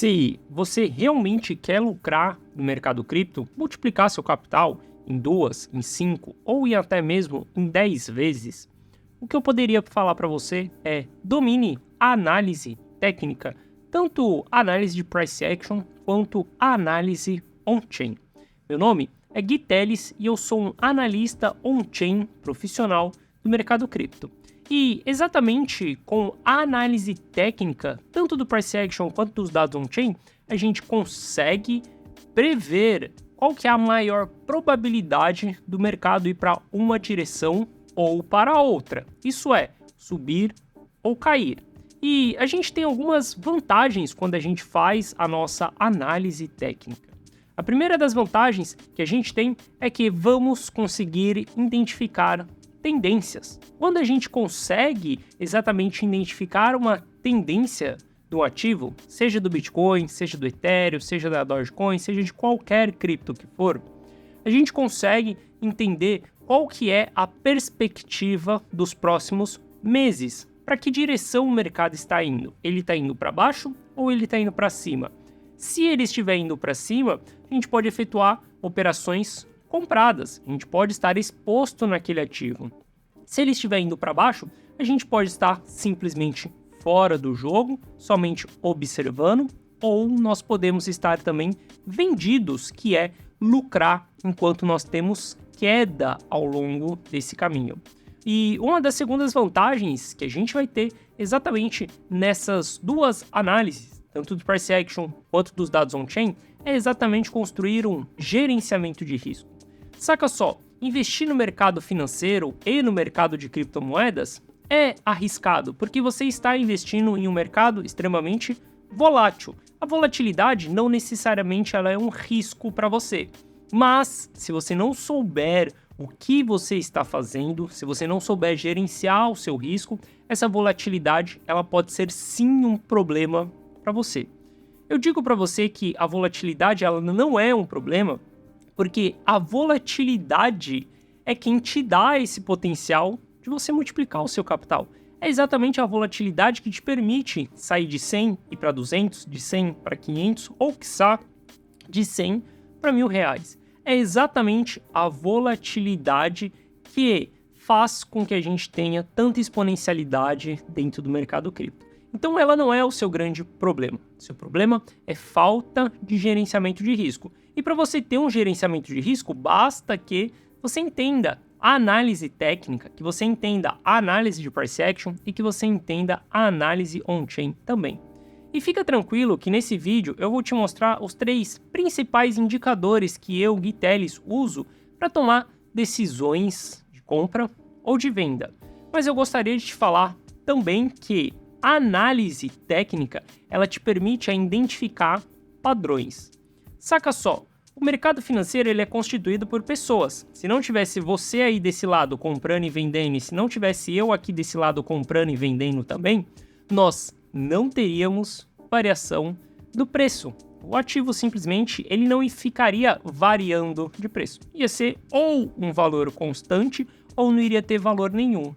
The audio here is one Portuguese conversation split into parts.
Se você realmente quer lucrar no mercado cripto, multiplicar seu capital em 2, em 5 ou em até mesmo em 10 vezes, o que eu poderia falar para você é domine a análise técnica, tanto a análise de price action quanto a análise on-chain. Meu nome é Gui Teles e eu sou um analista on-chain profissional do mercado cripto. E exatamente com a análise técnica, tanto do price action quanto dos dados on-chain, a gente consegue prever qual que é a maior probabilidade do mercado ir para uma direção ou para outra. Isso é, subir ou cair. E a gente tem algumas vantagens quando a gente faz a nossa análise técnica. A primeira das vantagens que a gente tem é que vamos conseguir identificar tendências. Quando a gente consegue exatamente identificar uma tendência do ativo, seja do Bitcoin, seja do Ethereum, seja da Dogecoin, seja de qualquer cripto que for, a gente consegue entender qual que é a perspectiva dos próximos meses. Para que direção o mercado está indo? Ele está indo para baixo ou ele está indo para cima? Se ele estiver indo para cima, a gente pode efetuar operações compradas, a gente pode estar exposto naquele ativo. Se ele estiver indo para baixo, a gente pode estar simplesmente fora do jogo, somente observando, ou nós podemos estar também vendidos, que é lucrar enquanto nós temos queda ao longo desse caminho. E uma das segundas vantagens que a gente vai ter exatamente nessas duas análises, tanto do price action quanto dos dados on-chain, é exatamente construir um gerenciamento de risco. Saca só, investir no mercado financeiro e no mercado de criptomoedas é arriscado, porque você está investindo em um mercado extremamente volátil. A volatilidade não necessariamente ela é um risco para você, mas se você não souber o que você está fazendo, se você não souber gerenciar o seu risco, essa volatilidade ela pode ser sim um problema para você. Eu digo para você que a volatilidade ela não é um problema, porque a volatilidade é quem te dá esse potencial de você multiplicar o seu capital. É exatamente a volatilidade que te permite sair de 100 e para 200, de 100 para 500 ou, quiçá, de 100 para R$1.000. É exatamente a volatilidade que faz com que a gente tenha tanta exponencialidade dentro do mercado cripto. Então ela não é o seu grande problema. Seu problema é falta de gerenciamento de risco. E para você ter um gerenciamento de risco, basta que você entenda a análise técnica, que você entenda a análise de price action e que você entenda a análise on-chain também. E fica tranquilo que nesse vídeo eu vou te mostrar os 3 principais indicadores que eu, Gui Teles, uso para tomar decisões de compra ou de venda. Mas eu gostaria de te falar também que a análise técnica, ela te permite identificar padrões. Saca só, o mercado financeiro ele é constituído por pessoas. Se não tivesse você aí desse lado comprando e vendendo, e se não tivesse eu aqui desse lado comprando e vendendo também, nós não teríamos variação do preço. O ativo simplesmente ele não ficaria variando de preço. Ia ser ou um valor constante ou não iria ter valor nenhum.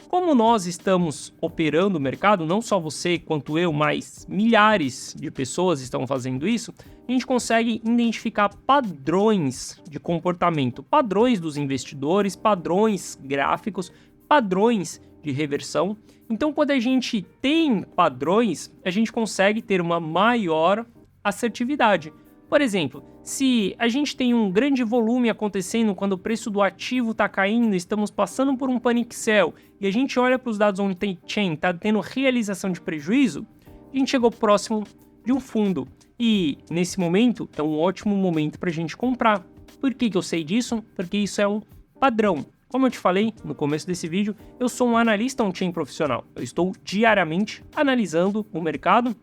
Como nós estamos operando o mercado, não só você quanto eu, mas milhares de pessoas estão fazendo isso, a gente consegue identificar padrões de comportamento, padrões dos investidores, padrões gráficos, padrões de reversão. Então, quando a gente tem padrões, a gente consegue ter uma maior assertividade. Por exemplo, se a gente tem um grande volume acontecendo quando o preço do ativo está caindo, estamos passando por um panic sell e a gente olha para os dados on-chain, está tendo realização de prejuízo, a gente chegou próximo de um fundo. E nesse momento é um ótimo momento para a gente comprar. Por que eu sei disso? Porque isso é um padrão. Como eu te falei no começo desse vídeo, eu sou um analista on-chain profissional. Eu estou diariamente analisando o mercado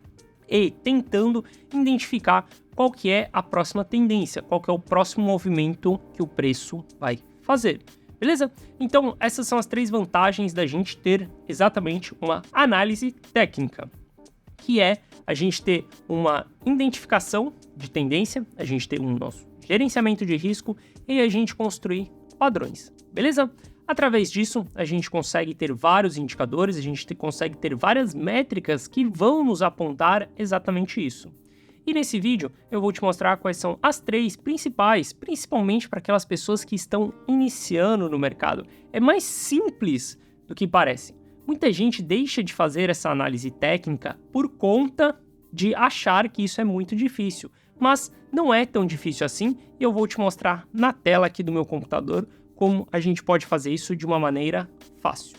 e tentando identificar qual que é a próxima tendência, qual que é o próximo movimento que o preço vai fazer. Beleza? Então, essas são as 3 vantagens da gente ter exatamente uma análise técnica, que é a gente ter uma identificação de tendência, a gente ter um nosso gerenciamento de risco e a gente construir padrões. Beleza? Através disso, a gente consegue ter vários indicadores, a gente consegue ter várias métricas que vão nos apontar exatamente isso. E nesse vídeo eu vou te mostrar quais são as 3 principais, principalmente para aquelas pessoas que estão iniciando no mercado. É mais simples do que parece. Muita gente deixa de fazer essa análise técnica por conta de achar que isso é muito difícil, mas não é tão difícil assim e eu vou te mostrar na tela aqui do meu computador como a gente pode fazer isso de uma maneira fácil.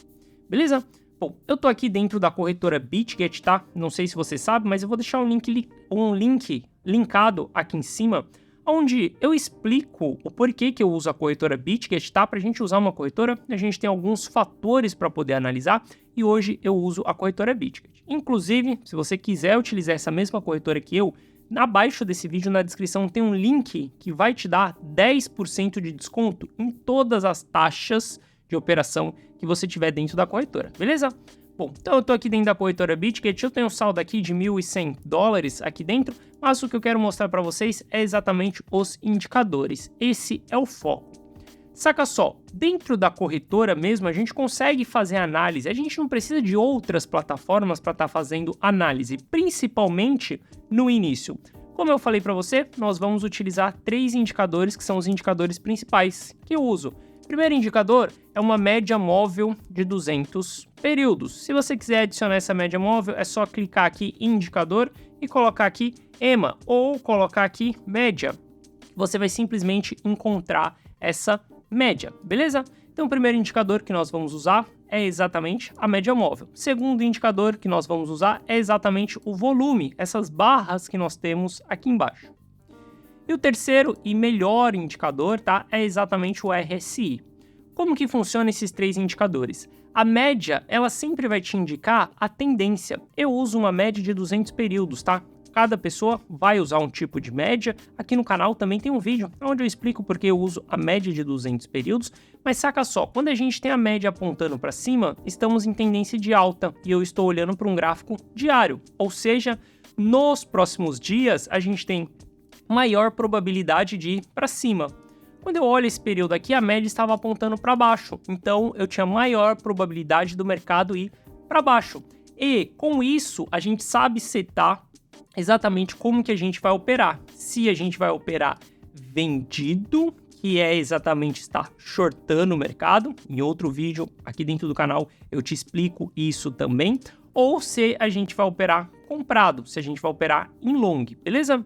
Beleza? Bom, eu tô aqui dentro da corretora BitGet, tá? Não sei se você sabe, mas eu vou deixar um link linkado aqui em cima, onde eu explico o porquê que eu uso a corretora BitGet, tá? Pra gente usar uma corretora, a gente tem alguns fatores para poder analisar e hoje eu uso a corretora BitGet. Inclusive, se você quiser utilizar essa mesma corretora que eu, abaixo desse vídeo, na descrição, tem um link que vai te dar 10% de desconto em todas as taxas de operação que você tiver dentro da corretora, beleza? Bom, então eu tô aqui dentro da corretora BitGet, eu tenho um saldo aqui de $1.100 aqui dentro, mas o que eu quero mostrar para vocês é exatamente os indicadores. Esse é o foco. Saca só, dentro da corretora mesmo a gente consegue fazer análise, a gente não precisa de outras plataformas para estar fazendo análise, principalmente no início. Como eu falei para você, nós vamos utilizar 3 indicadores que são os indicadores principais que eu uso. O primeiro indicador é uma média móvel de 200 períodos. Se você quiser adicionar essa média móvel, é só clicar aqui em indicador e colocar aqui EMA ou colocar aqui média. Você vai simplesmente encontrar essa média, beleza? Então o primeiro indicador que nós vamos usar é exatamente a média móvel. O segundo indicador que nós vamos usar é exatamente o volume, essas barras que nós temos aqui embaixo. E o terceiro e melhor indicador, tá, é exatamente o RSI. Como que funciona esses 3 indicadores? A média, ela sempre vai te indicar a tendência. Eu uso uma média de 200 períodos, tá? Cada pessoa vai usar um tipo de média. Aqui no canal também tem um vídeo onde eu explico porque eu uso a média de 200 períodos. Mas saca só, quando a gente tem a média apontando para cima, estamos em tendência de alta e eu estou olhando para um gráfico diário. Ou seja, nos próximos dias a gente tem maior probabilidade de ir para cima. Quando eu olho esse período aqui, a média estava apontando para baixo, então eu tinha maior probabilidade do mercado ir para baixo. E com isso, a gente sabe setar exatamente como que a gente vai operar. Se a gente vai operar vendido, que é exatamente estar shortando o mercado, em outro vídeo aqui dentro do canal eu te explico isso também, ou se a gente vai operar comprado, se a gente vai operar em long, beleza?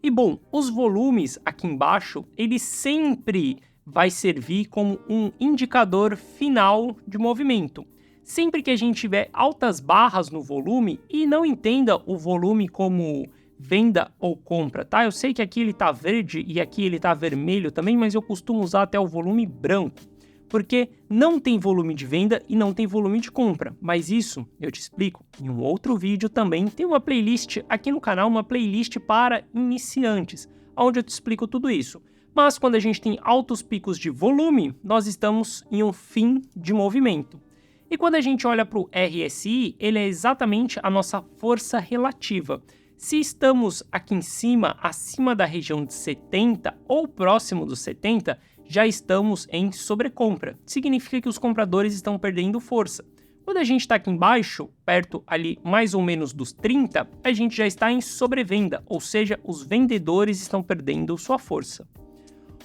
E bom, os volumes aqui embaixo, ele sempre vai servir como um indicador final de movimento. Sempre que a gente tiver altas barras no volume, e não entenda o volume como venda ou compra, tá? Eu sei que aqui ele tá verde e aqui ele tá vermelho também, mas eu costumo usar até o volume branco, porque não tem volume de venda e não tem volume de compra, mas isso eu te explico em um outro vídeo também. Tem uma playlist aqui no canal, uma playlist para iniciantes, onde eu te explico tudo isso. Mas quando a gente tem altos picos de volume, nós estamos em um fim de movimento. E quando a gente olha para o RSI, ele é exatamente a nossa força relativa. Se estamos aqui em cima, acima da região de 70 ou próximo dos 70, já estamos em sobrecompra. Significa que os compradores estão perdendo força. Quando a gente está aqui embaixo, perto ali mais ou menos dos 30, a gente já está em sobrevenda, ou seja, os vendedores estão perdendo sua força.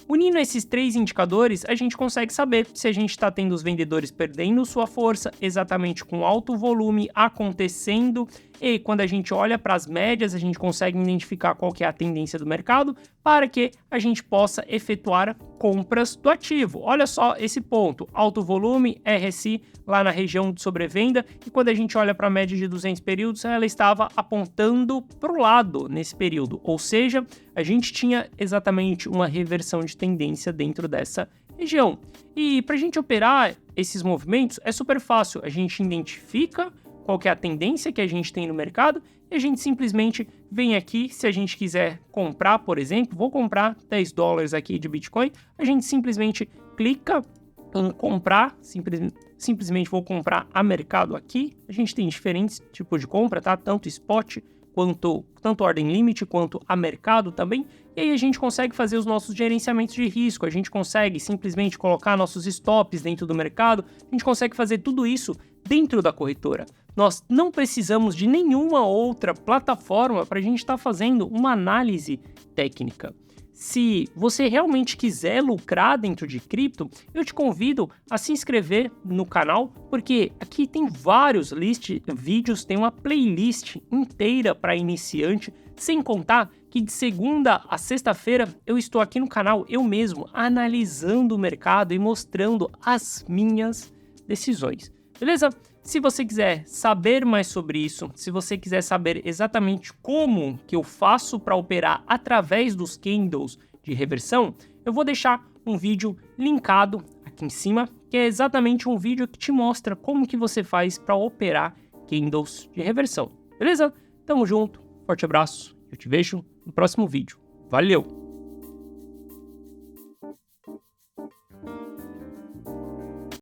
Unindo esses 3 indicadores, a gente consegue saber se a gente está tendo os vendedores perdendo sua força, exatamente com alto volume acontecendo, e quando a gente olha para as médias, a gente consegue identificar qual que é a tendência do mercado para que a gente possa efetuar compras do ativo. Olha só esse ponto, alto volume, RSI lá na região de sobrevenda, e quando a gente olha para a média de 200 períodos, ela estava apontando para o lado nesse período, ou seja, a gente tinha exatamente uma reversão de tendência dentro dessa região. E para a gente operar esses movimentos é super fácil, a gente identifica qual que é a tendência que a gente tem no mercado e a gente simplesmente vem aqui, se a gente quiser comprar, por exemplo, vou comprar $10 aqui de Bitcoin, a gente simplesmente clica em comprar, simplesmente vou comprar a mercado aqui, a gente tem diferentes tipos de compra, tá? Tanto spot quanto tanto ordem limite quanto a mercado também, e aí a gente consegue fazer os nossos gerenciamentos de risco, a gente consegue simplesmente colocar nossos stops dentro do mercado, a gente consegue fazer tudo isso dentro da corretora. Nós não precisamos de nenhuma outra plataforma para a gente estar fazendo uma análise técnica. Se você realmente quiser lucrar dentro de cripto, eu te convido a se inscrever no canal, porque aqui tem vários vídeos, tem uma playlist inteira para iniciante, sem contar que de segunda a sexta-feira eu estou aqui no canal, eu mesmo, analisando o mercado e mostrando as minhas decisões. Beleza? Se você quiser saber mais sobre isso, se você quiser saber exatamente como que eu faço para operar através dos candles de reversão, eu vou deixar um vídeo linkado aqui em cima, que é exatamente um vídeo que te mostra como que você faz para operar candles de reversão. Beleza? Tamo junto, forte abraço, eu te vejo no próximo vídeo. Valeu!